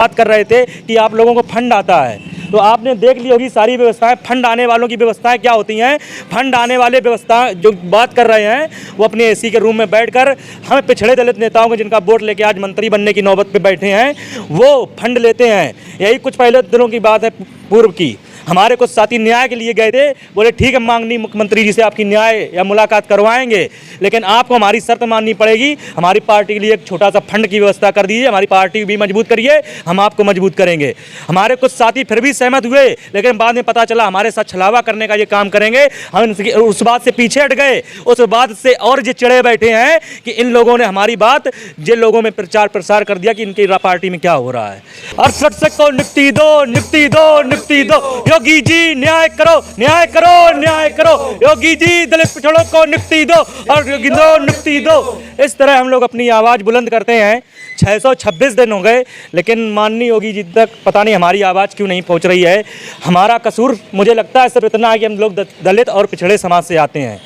बात कर रहे थे कि आप लोगों को फंड आता है, तो आपने देख ली होगी सारी व्यवस्थाएं। फंड आने वालों की व्यवस्थाएं क्या होती हैं? फंड आने वाले व्यवस्था जो बात कर रहे हैं वो अपने एसी के रूम में बैठकर हमें पिछड़े दलित नेताओं को जिनका वोट लेके आज मंत्री बनने की नौबत पे बैठे हैं वो फंड लेते हैं। यही कुछ पहले दिनों की बात है, पूर्व की। हमारे कुछ साथी न्याय के लिए गए थे, बोले ठीक है मांगनी मुख्यमंत्री जी से आपकी न्याय या मुलाकात करवाएंगे, लेकिन आपको हमारी शर्त माननी पड़ेगी। हमारी पार्टी के लिए एक छोटा सा फंड की व्यवस्था कर दीजिए, हमारी पार्टी भी मजबूत करिए, हम आपको मजबूत करेंगे। हमारे कुछ साथी फिर भी सहमत हुए, लेकिन बाद में पता चला हमारे साथ छलावा करने का ये काम करेंगे। हम उस बात से पीछे हट गए, उस बात से और ये चिड़े बैठे हैं कि इन लोगों ने हमारी बात जिन लोगों में प्रचार प्रसार कर दिया कि इनकी पार्टी में क्या हो रहा है। 68 को निपटी दो, निपटी दो, निपटी दो। योगी जी न्याय करो, न्याय करो, न्याय करो। योगी जी दलित पिछड़ों को निपटी दो और योगी दो निपटी दो। इस तरह हम लोग अपनी आवाज़ बुलंद करते हैं। 626 दिन हो गए, लेकिन माननीय योगी जी तक पता नहीं हमारी आवाज़ क्यों नहीं पहुंच रही है। हमारा कसूर मुझे लगता है सिर्फ इतना है कि हम लोग दलित और पिछड़े समाज से आते हैं,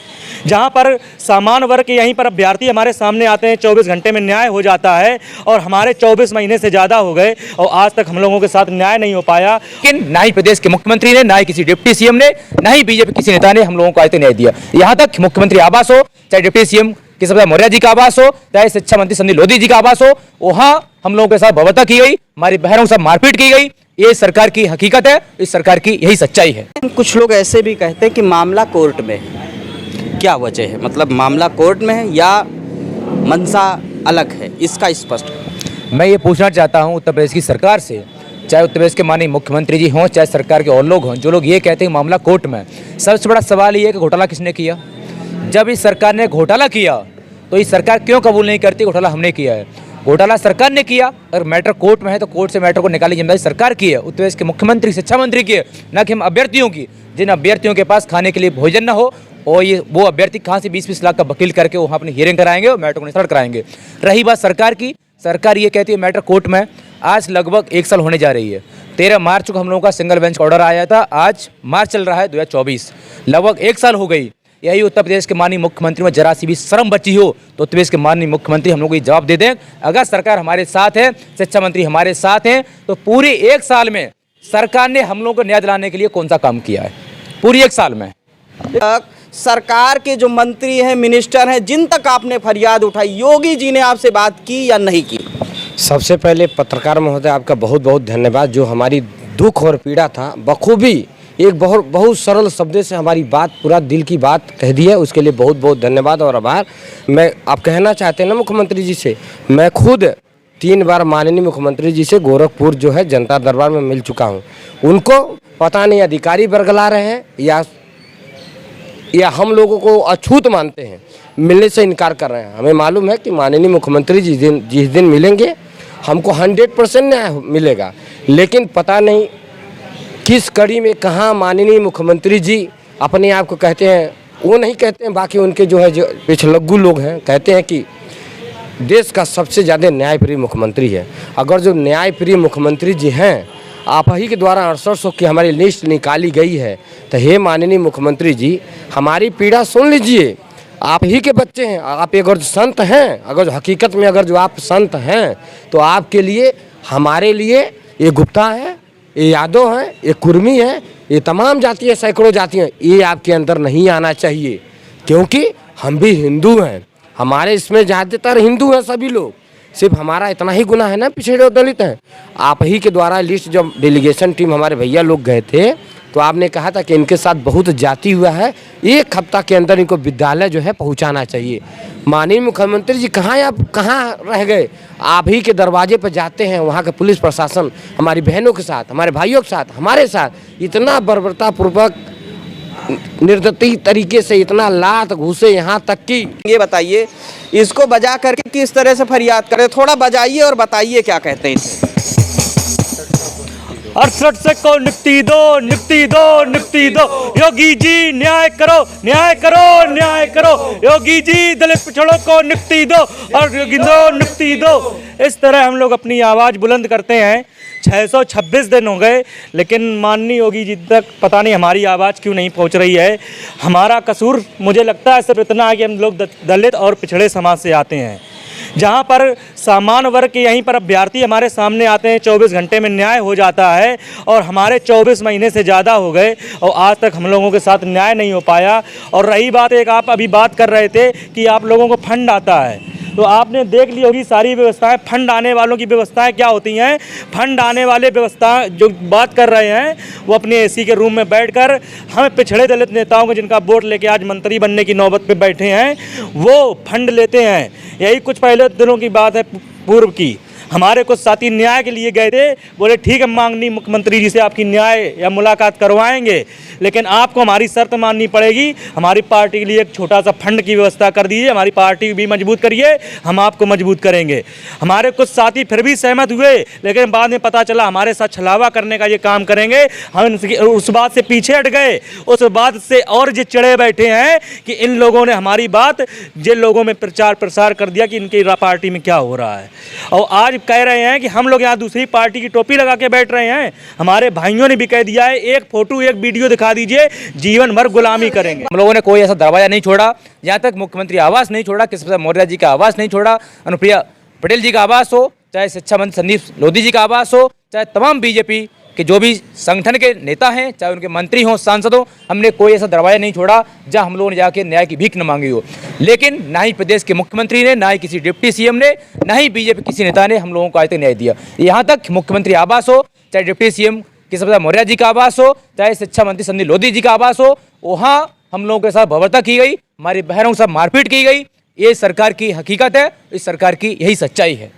जहाँ पर सामान्य वर्ग के यहीं पर अभ्यर्थी हमारे सामने आते हैं, 24 घंटे में न्याय हो जाता है, और हमारे 24 महीने से ज़्यादा हो गए और आज तक हम लोगों के साथ न्याय नहीं हो पाया। लेकिन ना ही प्रदेश के मुख्यमंत्री ने, ना ही किसी डिप्टी सीएम ने, ना ही बीजेपी किसी नेता ने हम लोगों को आज तक न्याय दिया। यहाँ तक मुख्यमंत्री आवास हो, चाहे डिप्टी सीएम केशव मौर्य जी का आवास हो, चाहे शिक्षा मंत्री संदीप लोधी जी का आवास हो, वहाँ हम लोगों के साथ बर्बरता की गई, हमारी बहनों के साथ मारपीट की गई। ये सरकार की हकीकत है, इस सरकार की यही सच्चाई है। कुछ लोग ऐसे भी कहते हैं कि मामला कोर्ट में है, क्या वजह है? मतलब मामला कोर्ट में है या मंशा अलग है, इसका स्पष्ट। मैं ये पूछना चाहता हूँ उत्तर प्रदेश की सरकार से, चाहे उत्तर प्रदेश के माननीय मुख्यमंत्री जी हों, चाहे सरकार के और लोग हों, जो लोग ये कहते हैं मामला कोर्ट में, सबसे बड़ा सवाल ये है कि घोटाला किसने किया? जब इस सरकार ने घोटाला किया तो इस सरकार क्यों कबूल नहीं करती घोटाला हमने किया है? घोटाला सरकार ने किया, अगर मैटर कोर्ट में है तो कोर्ट से मैटर को निकालने की जिम्मेदारी सरकार की है, उत्तर प्रदेश के मुख्यमंत्री, शिक्षा मंत्री की है, न कि हम अभ्यर्थियों की। जिन अभ्यर्थियों के पास खाने के लिए भोजन न हो और ये वो अभ्यर्थी कहाँ से 20-20 लाख का वकील करके वहाँ अपनी हियरिंग कराएंगे और मैटर को निस्तारण कराएंगे। रही बात सरकार की, सरकार ये कहती है मैटर कोर्ट में। आज लगभग 1 साल होने जा रही है। 13 मार्च को हम लोगों का सिंगल बेंच का ऑर्डर आया था, आज मार्च चल रहा है 2024, लगभग 1 साल हो गई। यही उत्तर प्रदेश के माननीय मुख्यमंत्री में जरा सी भी शर्म बची हो तो उत्तर प्रदेश के माननीय मुख्यमंत्री हम लोग को जवाब दे दें। अगर सरकार हमारे साथ है, शिक्षा मंत्री हमारे साथ हैं, तो पूरे 1 साल में सरकार ने हम लोगों को न्याय दिलाने के लिए कौन सा काम किया है पूरी 1 साल में? सरकार के जो मंत्री हैं, मिनिस्टर हैं, जिन तक आपने फरियाद उठाई, योगी जी ने आपसे बात की या नहीं की? सबसे पहले पत्रकार महोदय आपका बहुत बहुत धन्यवाद, जो हमारी दुख और पीड़ा था बखूबी एक बहुत सरल शब्दों से हमारी बात, पूरा दिल की बात कह दी है, उसके लिए बहुत बहुत धन्यवाद और आभार। मैं आप कहना चाहते हैं ना मुख्यमंत्री जी से, मैं खुद 3 बार माननीय मुख्यमंत्री जी से गोरखपुर जो है जनता दरबार में मिल चुका हूँ। उनको पता नहीं अधिकारी बरगला रहे हैं या हम लोगों को अछूत मानते हैं, मिलने से इनकार कर रहे हैं। हमें मालूम है कि माननीय मुख्यमंत्री जिस दिन मिलेंगे हमको 100% न्याय मिलेगा, लेकिन पता नहीं किस कड़ी में कहाँ माननीय मुख्यमंत्री जी अपने आप को कहते हैं, वो नहीं कहते हैं, बाकी उनके जो है जो पिछलग्गू लोग हैं कहते हैं कि देश का सबसे ज़्यादा न्यायप्रिय मुख्यमंत्री है। अगर जो न्यायप्रिय मुख्यमंत्री जी हैं, आप ही के द्वारा 6800 की हमारी लिस्ट निकाली गई है, तो हे माननीय मुख्यमंत्री जी हमारी पीड़ा सुन लीजिए। आप ही के बच्चे हैं, आप अगर संत हैं, अगर हकीकत में अगर जो आप संत हैं, तो आपके लिए, हमारे लिए ये गुप्ता है, ये यादव हैं, ये कुर्मी हैं, ये तमाम जातियाँ, सैकड़ों जातियाँ, ये आपके अंदर नहीं आना चाहिए, क्योंकि हम भी हिंदू हैं। हमारे इसमें ज़्यादातर हिंदू हैं सभी लोग, सिर्फ हमारा इतना ही गुनाह है ना, पिछड़े और दलित हैं। आप ही के द्वारा लिस्ट, जब डेलीगेशन टीम हमारे भैया लोग गए थे तो आपने कहा था कि इनके साथ बहुत जाति हुआ है, 1 हफ्ता के अंदर इनको विद्यालय जो है पहुंचाना चाहिए। माननीय मुख्यमंत्री जी आप कहाँ रह गए? आप ही के दरवाजे पर जाते हैं, वहाँ का पुलिस प्रशासन हमारी बहनों के साथ, हमारे भाइयों के साथ, हमारे साथ इतना बर्बरतापूर्वक, निर्दयी तरीके से इतना लात घूसे यहाँ तक कि। ये बताइए, इसको बजा करके किस तरह से फरियाद करें? थोड़ा बजाइए और बताइए क्या कहते हैं इसे। 68 को निपटी दो, निपटी दो, निपटी दो। योगी जी न्याय करो, न्याय करो, न्याय करो। योगी जी दलित पिछड़ों को निपटी दो और योगी दो निपटी दो। इस तरह हम लोग अपनी आवाज़ बुलंद करते हैं। 626 दिन हो गए, लेकिन माननीय योगी जी तक पता नहीं हमारी आवाज़ क्यों नहीं पहुंच रही है। हमारा कसूर मुझे लगता है सिर्फ इतना है कि हम लोग दलित और पिछड़े समाज से आते हैं, जहां पर सामान्य वर्ग के यहीं पर अभ्यर्थी हमारे सामने आते हैं, 24 घंटे में न्याय हो जाता है और हमारे 24 महीने से ज़्यादा हो गए और आज तक हम लोगों के साथ न्याय नहीं हो पाया। और रही बात, एक आप अभी बात कर रहे थे कि आप लोगों को फंड आता है, तो आपने देख ली होगी सारी व्यवस्थाएं, फंड आने वालों की व्यवस्थाएं क्या होती हैं। फंड आने वाले व्यवस्था जो बात कर रहे हैं वो अपने एसी के रूम में बैठकर हमें पिछड़े दलित नेताओं को जिनका वोट लेके आज मंत्री बनने की नौबत पे बैठे हैं वो फंड लेते हैं। यही कुछ पहले दिनों की बात है, पूर्व की हमारे कुछ साथी न्याय के लिए गए थे, बोले ठीक है मांगनी मुख्यमंत्री जी से आपकी न्याय या मुलाकात करवाएंगे, लेकिन आपको हमारी शर्त माननी पड़ेगी, हमारी पार्टी के लिए एक छोटा सा फंड की व्यवस्था कर दीजिए, हमारी पार्टी भी मजबूत करिए, हम आपको मजबूत करेंगे। हमारे कुछ साथी फिर भी सहमत हुए, लेकिन बाद में पता चला हमारे साथ छलावा करने का ये काम करेंगे। हम उस बात से पीछे हट गए, उस बात से और जो चिड़े बैठे हैं कि इन लोगों ने हमारी बात जिन लोगों में प्रचार प्रसार कर दिया कि इनकी पार्टी में क्या हो रहा है, और आज कह रहे हैं कि हम लोग यहाँ दूसरी पार्टी की टोपी लगा के बैठ रहे हैं। हमारे भाइयों ने भी कह दिया है, एक फोटो एक वीडियो दिखा दीजिए, जीवन भर गुलामी करेंगे। हम लोगों ने कोई ऐसा दरवाजा नहीं छोड़ा, यहाँ तक मुख्यमंत्री आवास नहीं छोड़ा, कृष्ण प्रसाद मौर्य जी का आवास नहीं छोड़ा, अनुप्रिया पटेल जी का आवास हो, चाहे शिक्षा मंत्री संदीप लोधी जी का आवास हो, चाहे तमाम बीजेपी कि जो भी संगठन के नेता हैं, चाहे उनके मंत्री हों, सांसद हों, हमने कोई ऐसा दरवाजा नहीं छोड़ा जहां हम लोगों ने जाके न्याय की भीख न मांगी हो। लेकिन ना ही प्रदेश के मुख्यमंत्री ने, ना ही किसी डिप्टी सीएम ने, ना ही बीजेपी किसी नेता ने हम लोगों को आज तक न्याय दिया। यहाँ तक मुख्यमंत्री आवास हो, चाहे डिप्टी सीएम कृष्ण प्रसाद मौर्य जी का आवास हो, चाहे शिक्षा मंत्री संदीप लोधी जी का आवास हो, वहाँ हम लोगों के साथ बर्बरता की गई, हमारी बहनों के साथ मारपीट की गई। ये सरकार की हकीकत है, इस सरकार की यही सच्चाई है।